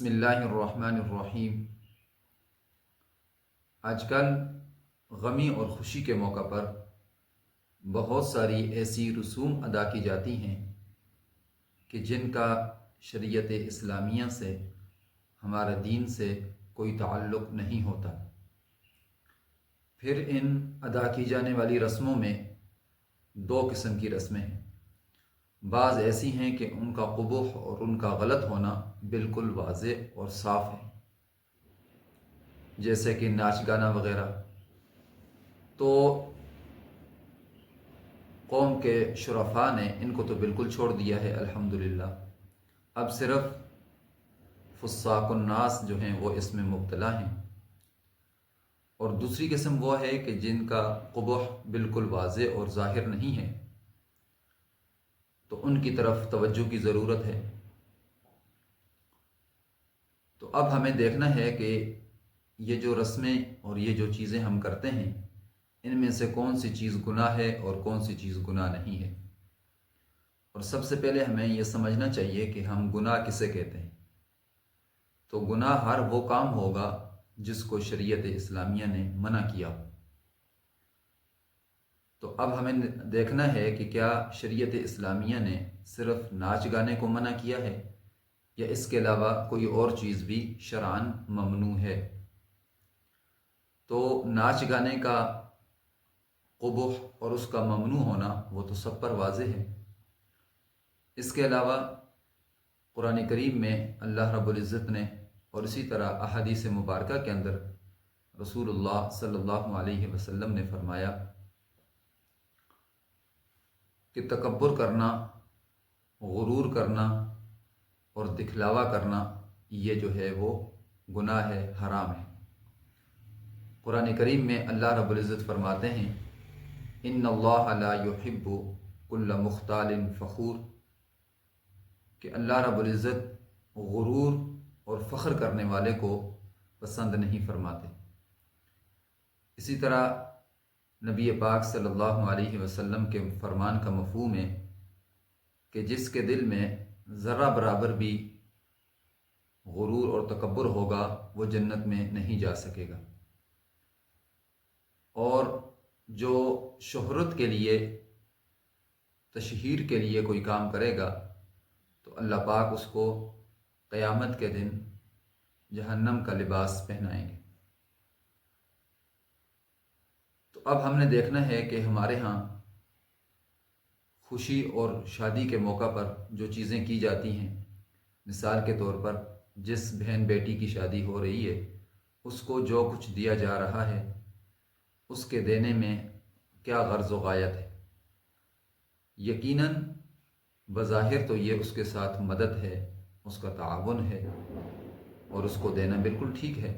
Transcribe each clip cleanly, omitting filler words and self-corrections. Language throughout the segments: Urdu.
بسم اللہ الرحمن الرحیم۔ آج کل غمی اور خوشی کے موقع پر بہت ساری ایسی رسوم ادا کی جاتی ہیں کہ جن کا شریعت اسلامیہ سے، ہمارے دین سے کوئی تعلق نہیں ہوتا۔ پھر ان ادا کی جانے والی رسموں میں دو قسم کی رسمیں ہیں۔ بعض ایسی ہیں کہ ان کا قبح اور ان کا غلط ہونا بالکل واضح اور صاف ہے، جیسے کہ ناچ گانا وغیرہ۔ تو قوم کے شرفاء نے ان کو تو بالکل چھوڑ دیا ہے الحمدللہ۔ اب صرف فساق الناس جو ہیں وہ اس میں مبتلا ہیں، اور دوسری قسم وہ ہے کہ جن کا قبح بالکل واضح اور ظاہر نہیں ہے، تو ان کی طرف توجہ کی ضرورت ہے۔ تو اب ہمیں دیکھنا ہے کہ یہ جو رسمیں اور یہ جو چیزیں ہم کرتے ہیں، ان میں سے کون سی چیز گناہ ہے اور کون سی چیز گناہ نہیں ہے۔ اور سب سے پہلے ہمیں یہ سمجھنا چاہیے کہ ہم گناہ کسے کہتے ہیں۔ تو گناہ ہر وہ کام ہوگا جس کو شریعت اسلامیہ نے منع کیا ہو۔ تو اب ہمیں دیکھنا ہے کہ کیا شریعت اسلامیہ نے صرف ناچ گانے کو منع کیا ہے، یا اس کے علاوہ کوئی اور چیز بھی شرعاً ممنوع ہے۔ تو ناچ گانے کا قبح اور اس کا ممنوع ہونا وہ تو سب پر واضح ہے۔ اس کے علاوہ قرآن کریم میں اللہ رب العزت نے، اور اسی طرح احادیث مبارکہ کے اندر رسول اللہ صلی اللہ علیہ وسلم نے فرمایا کہ تکبر کرنا، غرور کرنا اور دکھلاوا کرنا یہ جو ہے وہ گناہ ہے، حرام ہے۔ قرآن کریم میں اللہ رب العزت فرماتے ہیں ان اللہ لا يحب كل مختال فخور، کہ اللہ رب العزت غرور اور فخر کرنے والے کو پسند نہیں فرماتے۔ اسی طرح نبی پاک صلی اللہ علیہ وسلم کے فرمان کا مفہوم ہے کہ جس کے دل میں ذرہ برابر بھی غرور اور تکبر ہوگا وہ جنت میں نہیں جا سکے گا۔ اور جو شہرت کے لیے، تشہیر کے لیے کوئی کام کرے گا تو اللہ پاک اس کو قیامت کے دن جہنم کا لباس پہنائیں گے۔ تو اب ہم نے دیکھنا ہے کہ ہمارے ہاں خوشی اور شادی کے موقع پر جو چیزیں کی جاتی ہیں، مثال کے طور پر جس بہن بیٹی کی شادی ہو رہی ہے اس کو جو کچھ دیا جا رہا ہے، اس کے دینے میں کیا غرض و غایت ہے۔ یقیناً بظاہر تو یہ اس کے ساتھ مدد ہے، اس کا تعاون ہے، اور اس کو دینا بالکل ٹھیک ہے،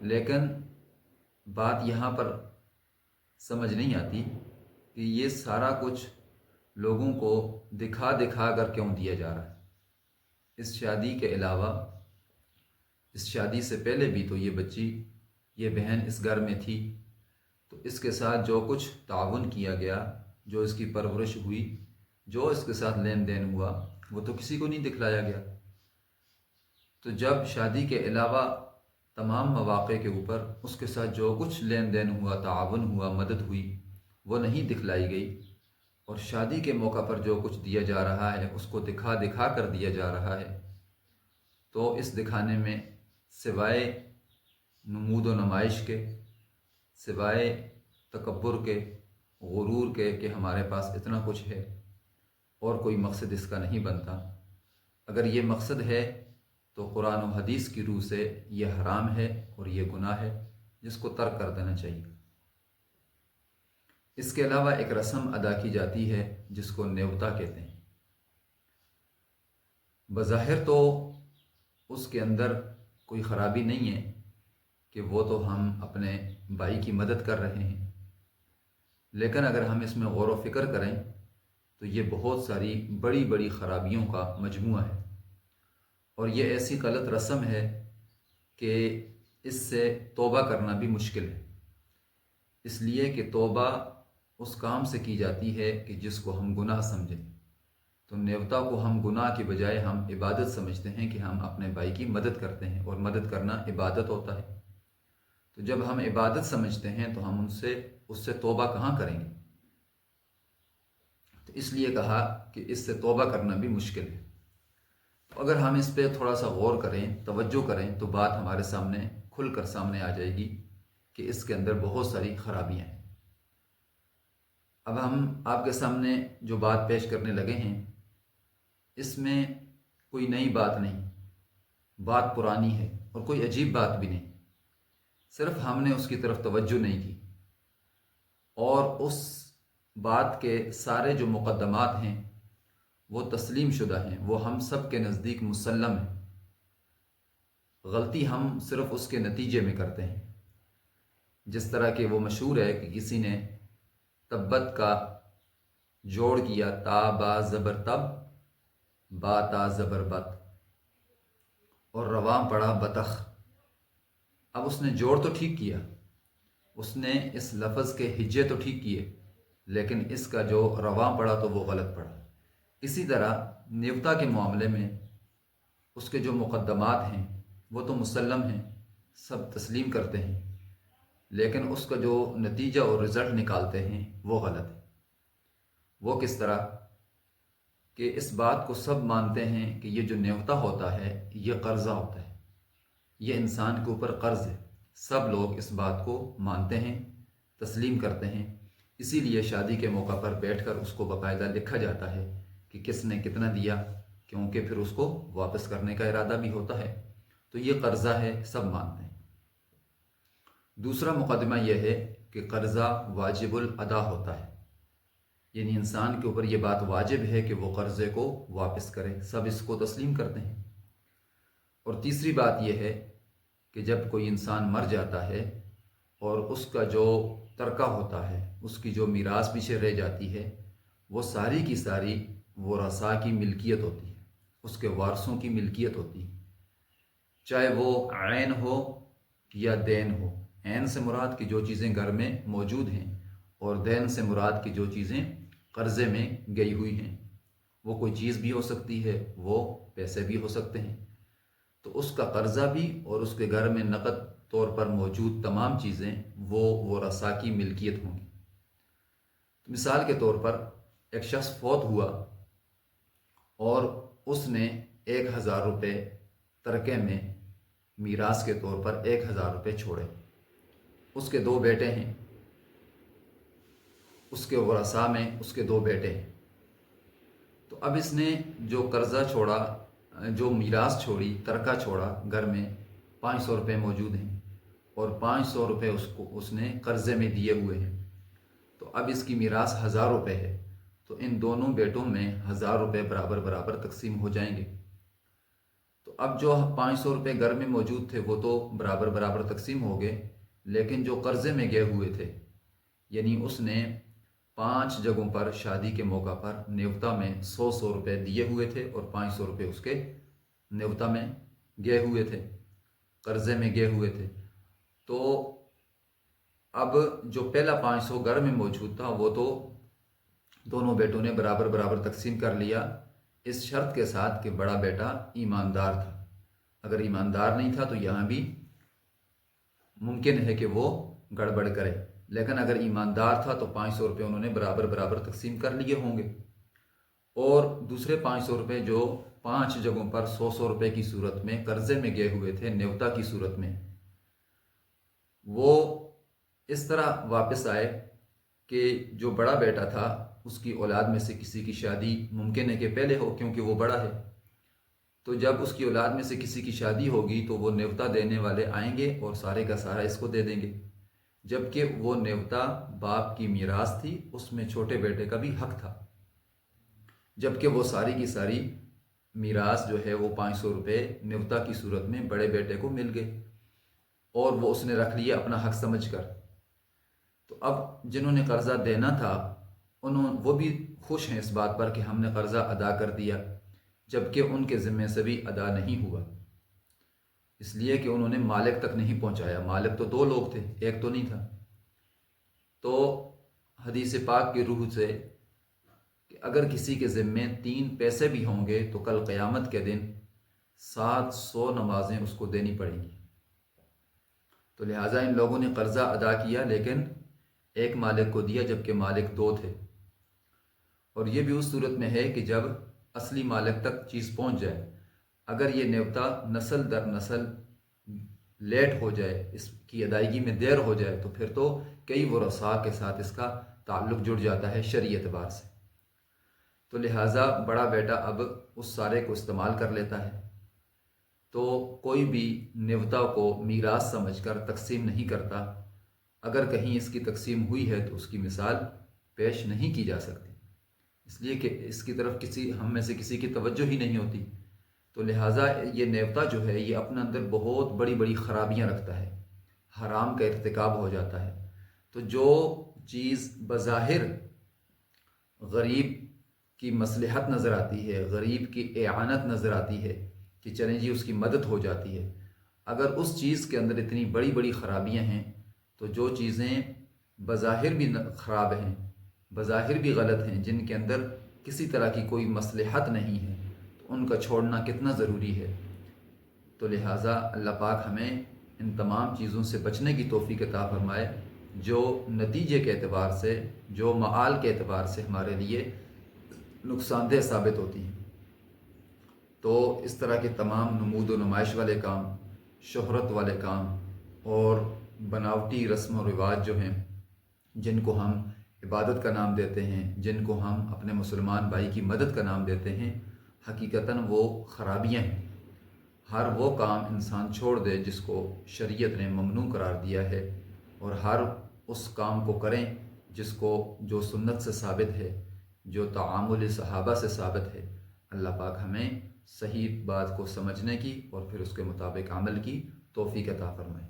لیکن بات یہاں پر سمجھ نہیں آتی کہ یہ سارا کچھ لوگوں کو دکھا دکھا کر کیوں دیا جا رہا ہے۔ اس شادی کے علاوہ، اس شادی سے پہلے بھی تو یہ بچی، یہ بہن اس گھر میں تھی، تو اس کے ساتھ جو کچھ تعاون کیا گیا، جو اس کی پرورش ہوئی، جو اس کے ساتھ لین دین ہوا، وہ تو کسی کو نہیں دکھلایا گیا۔ تو جب شادی کے علاوہ تمام مواقع کے اوپر اس کے ساتھ جو کچھ لین دین ہوا، تعاون ہوا، مدد ہوئی، وہ نہیں دکھلائی گئی، اور شادی کے موقع پر جو کچھ دیا جا رہا ہے اس کو دکھا دکھا کر دیا جا رہا ہے، تو اس دکھانے میں سوائے نمود و نمائش کے، سوائے تکبر کے، غرور کے کہ ہمارے پاس اتنا کچھ ہے، اور کوئی مقصد اس کا نہیں بنتا۔ اگر یہ مقصد ہے تو قرآن و حدیث کی روح سے یہ حرام ہے اور یہ گناہ ہے، جس کو ترک کر دینا چاہیے۔ اس کے علاوہ ایک رسم ادا کی جاتی ہے جس کو نیوتا کہتے ہیں۔ بظاہر تو اس کے اندر کوئی خرابی نہیں ہے کہ وہ تو ہم اپنے بھائی کی مدد کر رہے ہیں، لیکن اگر ہم اس میں غور و فکر کریں تو یہ بہت ساری بڑی بڑی خرابیوں کا مجموعہ ہے، اور یہ ایسی غلط رسم ہے کہ اس سے توبہ کرنا بھی مشکل ہے، اس لیے کہ توبہ اس کام سے کی جاتی ہے کہ جس کو ہم گناہ سمجھیں۔ تو نیوتا کو ہم گناہ کی بجائے ہم عبادت سمجھتے ہیں کہ ہم اپنے بھائی کی مدد کرتے ہیں، اور مدد کرنا عبادت ہوتا ہے۔ تو جب ہم عبادت سمجھتے ہیں تو ہم اس سے توبہ کہاں کریں گے؟ تو اس لیے کہا کہ اس سے توبہ کرنا بھی مشکل ہے۔ تو اگر ہم اس پہ تھوڑا سا غور کریں، توجہ کریں، تو بات ہمارے سامنے کھل کر سامنے آ جائے گی کہ اس کے اندر بہت ساری خرابیاں ہیں۔ اب ہم آپ کے سامنے جو بات پیش کرنے لگے ہیں، اس میں کوئی نئی بات نہیں، بات پرانی ہے، اور کوئی عجیب بات بھی نہیں، صرف ہم نے اس کی طرف توجہ نہیں کی، اور اس بات کے سارے جو مقدمات ہیں وہ تسلیم شدہ ہیں، وہ ہم سب کے نزدیک مسلم ہیں۔ غلطی ہم صرف اس کے نتیجے میں کرتے ہیں، جس طرح کہ وہ مشہور ہے کہ کسی نے تبت کا جوڑ کیا، تا با زبر تب، با تا زبر بت، اور رواں پڑا بطخ۔ اب اس نے جوڑ تو ٹھیک کیا، اس نے اس لفظ کے ہجے تو ٹھیک کیے، لیکن اس کا جو رواں پڑا تو وہ غلط پڑا۔ اسی طرح نیوتا کے معاملے میں اس کے جو مقدمات ہیں وہ تو مسلم ہیں، سب تسلیم کرتے ہیں، لیکن اس کا جو نتیجہ اور رزلٹ نکالتے ہیں وہ غلط ہے۔ وہ کس طرح کہ اس بات کو سب مانتے ہیں کہ یہ جو نیوتا ہوتا ہے یہ قرضہ ہوتا ہے، یہ انسان کے اوپر قرض ہے، سب لوگ اس بات کو مانتے ہیں، تسلیم کرتے ہیں۔ اسی لیے شادی کے موقع پر بیٹھ کر اس کو باقاعدہ لکھا جاتا ہے کہ کس نے کتنا دیا، کیونکہ پھر اس کو واپس کرنے کا ارادہ بھی ہوتا ہے۔ تو یہ قرضہ ہے، سب مانتے ہیں۔ دوسرا مقدمہ یہ ہے کہ قرضہ واجب الادا ہوتا ہے، یعنی انسان کے اوپر یہ بات واجب ہے کہ وہ قرضے کو واپس کرے، سب اس کو تسلیم کرتے ہیں۔ اور تیسری بات یہ ہے کہ جب کوئی انسان مر جاتا ہے اور اس کا جو ترکہ ہوتا ہے، اس کی جو میراث پیچھے رہ جاتی ہے، وہ ساری کی ساری ورثاء کی ملکیت ہوتی ہے، اس کے وارثوں کی ملکیت ہوتی ہے، چاہے وہ عین ہو یا دین ہو۔ عین سے مراد کی جو چیزیں گھر میں موجود ہیں، اور دین سے مراد کی جو چیزیں قرضے میں گئی ہوئی ہیں۔ وہ کوئی چیز بھی ہو سکتی ہے، وہ پیسے بھی ہو سکتے ہیں۔ تو اس کا قرضہ بھی اور اس کے گھر میں نقد طور پر موجود تمام چیزیں وہ ورثاء کی ملکیت ہوں گی۔ مثال کے طور پر ایک شخص فوت ہوا اور اس نے 1000 روپے ترکے میں میراث کے طور پر 1000 روپے چھوڑے۔ اس کے 2 بیٹے ہیں، اس کے ورثاء میں اس کے 2 بیٹے ہیں۔ تو اب اس نے جو قرضہ چھوڑا، جو میراث چھوڑی، ترکہ چھوڑا، گھر میں 500 روپے موجود ہیں، اور 500 روپے اس نے قرضے میں دیے ہوئے ہیں۔ تو اب اس کی میراث 1000 روپے ہے، تو ان دونوں بیٹوں میں 1000 روپے برابر برابر تقسیم ہو جائیں گے۔ تو اب جو 500 روپے گھر میں موجود تھے وہ تو برابر برابر تقسیم ہو گئے، لیکن جو قرضے میں گئے ہوئے تھے، یعنی اس نے 5 جگہوں پر شادی کے موقع پر نیوتا میں 100 روپے دیے ہوئے تھے، اور 500 روپے اس کے نیوتا میں گئے ہوئے تھے، قرضے میں گئے ہوئے تھے۔ تو اب جو پہلا 500 گھر میں موجود تھا وہ تو دونوں بیٹوں نے برابر برابر تقسیم کر لیا، اس شرط کے ساتھ کہ بڑا بیٹا ایماندار تھا۔ اگر ایماندار نہیں تھا تو یہاں بھی ممکن ہے کہ وہ گڑبڑ کرے، لیکن اگر ایماندار تھا تو 500 روپے انہوں نے برابر برابر تقسیم کر لیے ہوں گے۔ اور دوسرے 500 روپے جو 5 جگہوں پر 100 روپے کی صورت میں قرضے میں گئے ہوئے تھے نیوتا کی صورت میں، وہ اس طرح واپس آئے کہ جو بڑا بیٹا تھا اس کی اولاد میں سے کسی کی شادی ممکن ہے کہ پہلے ہو، کیونکہ وہ بڑا ہے۔ تو جب اس کی اولاد میں سے کسی کی شادی ہوگی تو وہ نیوتا دینے والے آئیں گے اور سارے کا سارا اس کو دے دیں گے، جبکہ وہ نیوتا باپ کی میراث تھی، اس میں چھوٹے بیٹے کا بھی حق تھا، جبکہ وہ ساری کی ساری میراث جو ہے وہ 500 روپے نیوتا کی صورت میں بڑے بیٹے کو مل گئے، اور وہ اس نے رکھ لیا اپنا حق سمجھ کر۔ تو اب جنہوں نے قرضہ دینا تھا وہ بھی خوش ہیں اس بات پر کہ ہم نے قرضہ ادا کر دیا، جبکہ ان کے ذمے سے بھی ادا نہیں ہوا، اس لیے کہ انہوں نے مالک تک نہیں پہنچایا۔ مالک تو 2 لوگ تھے، ایک تو نہیں تھا۔ تو حدیث پاک کی روح سے کہ اگر کسی کے ذمے 3 پیسے بھی ہوں گے تو کل قیامت کے دن 700 نمازیں اس کو دینی پڑیں گی۔ تو لہٰذا ان لوگوں نے قرضہ ادا کیا، لیکن ایک مالک کو دیا جبکہ مالک 2 تھے، اور یہ بھی اس صورت میں ہے کہ جب اصلی مالک تک چیز پہنچ جائے۔ اگر یہ نیوتا نسل در نسل لیٹ ہو جائے، اس کی ادائیگی میں دیر ہو جائے، تو پھر تو کئی ورثاء کے ساتھ اس کا تعلق جڑ جاتا ہے شرعی اعتبار سے۔ تو لہٰذا بڑا بیٹا اب اس سارے کو استعمال کر لیتا ہے، تو کوئی بھی نیوتا کو میراث سمجھ کر تقسیم نہیں کرتا۔ اگر کہیں اس کی تقسیم ہوئی ہے تو اس کی مثال پیش نہیں کی جا سکتی، اس لیے کہ اس کی طرف ہم میں سے کسی کی توجہ ہی نہیں ہوتی۔ تو لہٰذا یہ نیوتا جو ہے یہ اپنے اندر بہت بڑی بڑی خرابیاں رکھتا ہے، حرام کا ارتکاب ہو جاتا ہے۔ تو جو چیز بظاہر غریب کی مصلحت نظر آتی ہے، غریب کی اعانت نظر آتی ہے کہ چلیں جی اس کی مدد ہو جاتی ہے، اگر اس چیز کے اندر اتنی بڑی بڑی خرابیاں ہیں تو جو چیزیں بظاہر بھی خراب ہیں، بظاہر بھی غلط ہیں، جن کے اندر کسی طرح کی کوئی مصلحت نہیں ہے، تو ان کا چھوڑنا کتنا ضروری ہے۔ تو لہٰذا اللہ پاک ہمیں ان تمام چیزوں سے بچنے کی توفیق عطا فرمائے جو نتیجے کے اعتبار سے، جو معال کے اعتبار سے ہمارے لیے نقصان دہ ثابت ہوتی ہیں۔ تو اس طرح کے تمام نمود و نمائش والے کام، شہرت والے کام اور بناوٹی رسم و رواج جو ہیں، جن کو ہم عبادت کا نام دیتے ہیں، جن کو ہم اپنے مسلمان بھائی کی مدد کا نام دیتے ہیں، حقیقتاً وہ خرابیاں ہیں۔ ہر وہ کام انسان چھوڑ دے جس کو شریعت نے ممنوع قرار دیا ہے، اور ہر اس کام کو کریں جو سنت سے ثابت ہے، جو تعامل صحابہ سے ثابت ہے۔ اللہ پاک ہمیں صحیح بات کو سمجھنے کی اور پھر اس کے مطابق عمل کی توفیق عطا فرمائے۔